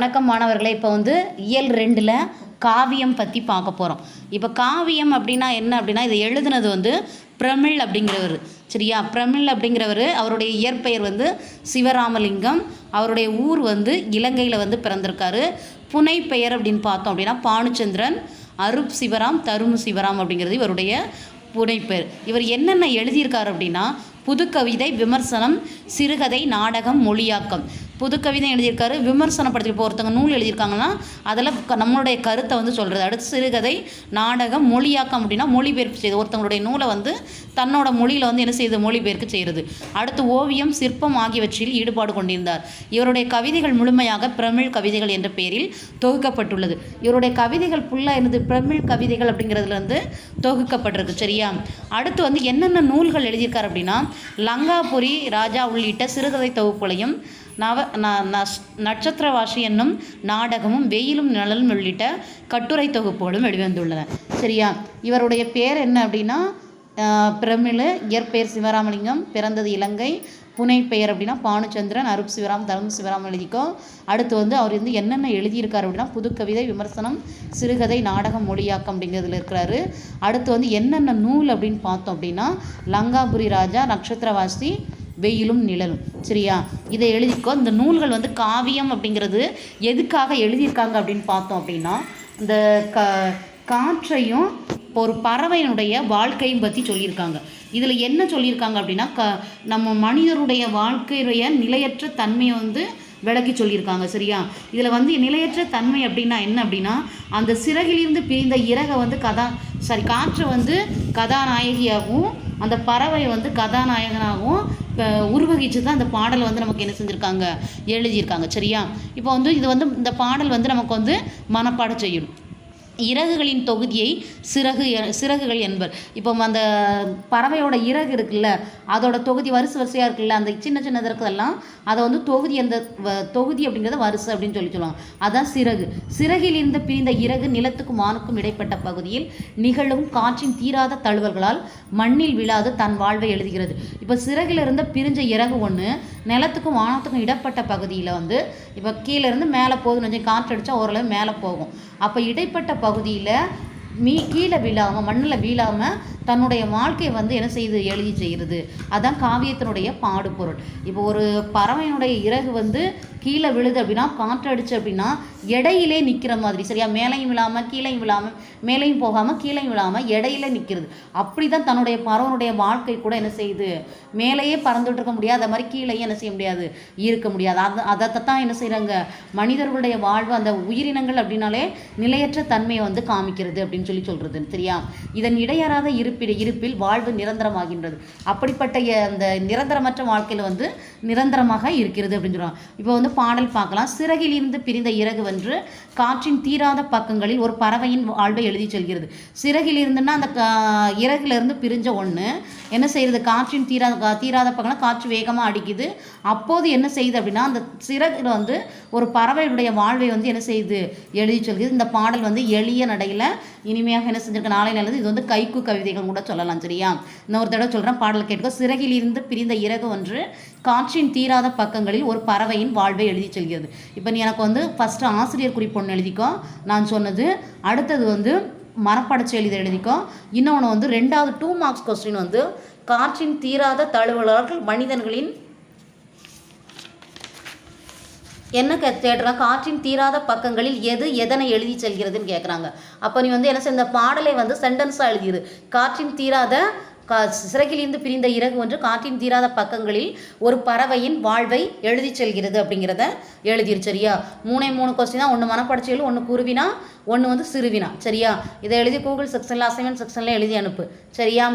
வணக்கம் மாணவர்களே. இப்போ இயல் 2ல் காவியம் பற்றி பார்க்க போகிறோம். இப்போ காவியம் அப்படின்னா என்ன அப்படின்னா, இதை எழுதுனது பிரமிழ் அப்படிங்கிறவர். சரியா? பிரமிழ் அப்படிங்கிறவர், அவருடைய இயற்பெயர் சிவராமலிங்கம். அவருடைய ஊர் இலங்கையில் பிறந்திருக்காரு. புனை பெயர் அப்படின்னு பார்த்தோம் அப்படின்னா பானுச்சந்திரன், அருப் சிவராம், தருமு சிவராம் அப்படிங்கிறது இவருடைய புனைப்பெயர். இவர் என்னென்ன எழுதியிருக்காரு அப்படின்னா, புதுக்கவிதை, விமர்சனம், சிறுகதை, நாடகம், மொழியாக்கம். புதுக்கவிதை எழுதியிருக்காரு. விமர்சனப்படுத்தி இப்போ ஒருத்தவங்க நூல் எழுதியிருக்காங்கன்னா அதில் நம்மளுடைய கருத்தை சொல்கிறது. அடுத்து சிறுகதை, நாடகம், மொழியாக்கம் அப்படின்னா மொழிபெயர்ப்பு செய்யுது. ஒருத்தவங்களுடைய நூலை தன்னோட மொழியில் என்ன செய்யுது, மொழிபெயர்ப்பு செய்கிறது. அடுத்து ஓவியம், சிற்பம் ஆகியவற்றில் ஈடுபாடு கொண்டிருந்தார். இவருடைய கவிதைகள் முழுமையாக பிரமிழ் கவிதைகள் என்ற பெயரில் தொகுக்கப்பட்டுள்ளது. இவருடைய கவிதைகள் ஃபுல்லாக பிரமிழ் கவிதைகள் அப்படிங்கிறதுலேருந்து தொகுக்கப்பட்டிருக்கு. சரியா? அடுத்து என்னென்ன நூல்கள் எழுதியிருக்காரு அப்படின்னா, லங்காபுரி ராஜா உள்ளிட்ட சிறுகதை தொகுப்புகளையும், நட்சத்திரவாசி என்னும் நாடகமும், வெயிலும் நிழலும் உள்ளிட்ட கட்டுரை தொகுப்புகளும் வெளிவந்துள்ளன. சரியா? இவருடைய பேர் என்ன அப்படின்னா பிரமிழ். இயற்பெயர் சிவராமலிங்கம். பிறந்தது இலங்கை. புனை பெயர் அப்படின்னா பானுச்சந்திரன், அருப் சிவராம், தரும சிவராம் எழுதிக்கோ. அடுத்து அவர் என்னென்ன எழுதியிருக்காரு அப்படின்னா, புதுக்கவிதை, விமர்சனம், சிறுகதை, நாடகம், மொழியாக்கம் அப்படிங்கிறதுல இருக்கிறாரு. அடுத்து என்னென்ன நூல் அப்படின்னு பார்த்தோம் அப்படின்னா, லங்காபுரி ராஜா, நட்சத்திரவாசி, வெயிலும் நிழலும். சரியா? இதை எழுதிக்கோ. இந்த நூல்கள் காவியம் அப்படிங்கிறது எதுக்காக எழுதியிருக்காங்க அப்படின்னு பார்த்தோம் அப்படின்னா, இந்த காற்றையும் ஒரு பறவையினுடைய வாழ்க்கையும் பற்றி சொல்லியிருக்காங்க. இதில் என்ன சொல்லியிருக்காங்க அப்படின்னா, நம்ம மனிதருடைய வாழ்க்கையுடைய நிலையற்ற தன்மையை விளக்கி சொல்லியிருக்காங்க. சரியா? இதில் நிலையற்ற தன்மை அப்படின்னா என்ன அப்படின்னா, அந்த சிறகிலிருந்து பிரிந்த இறகை காற்றை கதாநாயகியாகவும், அந்த பறவை கதாநாயகனாகவும் உருவகிச்சு தான் அந்த பாடலை நமக்கு என்ன செஞ்சுருக்காங்க, எழுதியிருக்காங்க. சரியா? இப்போ இது இந்த பாடல் நமக்கு மனப்பாடம் செய்யணும். இறகுகளின் தொகுதியை சிறகுகள் என்பர். இப்போ அந்த பறவையோட இறகு இருக்குல்ல, அதோட தொகுதி வரிசையாக இருக்குல்ல, அந்த சின்ன சின்னது இருக்கிறதெல்லாம் அதை தொகுதி, அந்த தொகுதி அப்படிங்கிறத வரிசை அப்படின்னு சொல்லுவாங்க. அதுதான் சிறகு. சிறகில் இருந்து பிரிந்த இறகு நிலத்துக்கும் வானுக்கும் இடைப்பட்ட பகுதியில் நிகழும் காற்றின் தீராத தழுவல்களால் மண்ணில் விழாது தன் வாழ்வை எழுதுகிறது. இப்போ சிறகில் இருந்த பிரிஞ்ச இறகு ஒன்று நிலத்துக்கும் வானத்துக்கும் இடப்பட்ட பகுதியில் இப்போ கீழே இருந்து மேலே போகுதுன்னு கொஞ்சம் காற்று அடித்தா ஓரளவு மேலே போகும். அப்போ இடைப்பட்ட பகுதியில் கீழே விழாமல், மண்ணில் வீழாமல் தன்னுடைய வாழ்க்கையை என்ன செய்யுது, எழுதி செய்கிறது. அதுதான் காவியத்தினுடைய பாடுபொருள். இப்போ ஒரு பறவையினுடைய இறகு கீழே விழுது அப்படின்னா, காற்றடிச்சு அப்படின்னா இடையிலே நிற்கிற மாதிரி. சரியா? மேலையும் விழாமல் கீழையும் விழாமல், மேலையும் போகாமல் கீழையும் விழாமல் இடையில நிற்கிறது. அப்படி தான் தன்னுடைய பறவையினுடைய வாழ்க்கை கூட என்ன செய்யுது, மேலேயே பறந்துட்டு இருக்க முடியாது, அது மாதிரி கீழேயே என்ன செய்ய முடியாது, இருக்க முடியாது. அதைத்தான் என்ன செய்கிறாங்க, மனிதர்களுடைய வாழ்வு, அந்த உயிரினங்கள் அப்படின்னாலே நிலையற்ற தன்மையை காமிக்கிறது அப்படின்னு சொல்கிறது. சரியா? இதன் இடையறாத இருப்பில் வாழ்வு நிரந்தரமாகின்றது. அப்படிப்பட்ட அந்த நிரந்தரமற்ற வாழ்க்கையில் நிரந்தரமாக இருக்கிறது அப்படின்னு சொல்லுவாங்க. இப்போ பாடல் பார்க்கலாம். சிறகில் இருந்து பிரிந்த இறகு வென்று காற்றின் தீராத பக்கங்களில் ஒரு பறவையின் வாழ்வை எழுதி செல்கிறது. சிறகில் இருந்துன்னா அந்த இறகுலேருந்து பிரிஞ்ச ஒன்று என்ன செய்கிறது, காற்றின் தீராத பக்கம், காற்று வேகமாக அடிக்குது. அப்போது என்ன செய்யுது அப்படின்னா, அந்த சிறகுல ஒரு பறவையுடைய வாழ்வை என்ன செய்யுது, எழுதி சொல்கிறது. இந்த பாடல் எளிய நடையில் இனிமையாக என்ன செஞ்சிருக்க, நாளை நல்லது. இது கைக்கு கவிதைகள் கூட சொல்லலாம். சரியா? இன்னொரு தடவை சொல்கிறேன், பாடல் கேட்க. சிறகில் இருந்து பிரிந்த இறகு ஒன்று காற்றின் தீராத பக்கங்களில் ஒரு பறவையின் வாழ்வை எழுதி செல்கிறது. இப்போ நீ எனக்கு ஃபஸ்ட்டு ஆசிரியர் குறிப்பு ஒன்று எழுதிக்கோ, நான் சொன்னது. அடுத்தது மனப்பாடச்சு எழுதிக்கோ. இன்னொன்று ரெண்டாவது 2 மார்க்ஸ் கொஸ்டின் காற்றின் தீராத தழுவல்கள் மனிதர்களின் என்ன தேடுறா, காற்றின் தீராத பக்கங்களில் எது எதனை எழுதி செல்கிறதுன்னு கேட்குறாங்க. அப்போ நீ என்ன செய்ய, இந்த பாடலை சென்டென்ஸாக எழுதிடு. காற்றின் தீராத சிறகிலிருந்து பிரிந்த இறகு ஒன்று காற்றின் தீராத பக்கங்களில் ஒரு பறவையின் வாழ்வை எழுதி செல்கிறது அப்படிங்கிறத எழுதிரு. சரியா? 3 கொஸ்டின் தான். 1 மனப்பாடச்செயல், 1 குருவினா, 1 சிறுவினா. சரியா? இதை எழுதி கூகுள் செக்ஷனில், அசைன்மெண்ட் செக்ஷனில் எழுதி அனுப்பு. சரியா?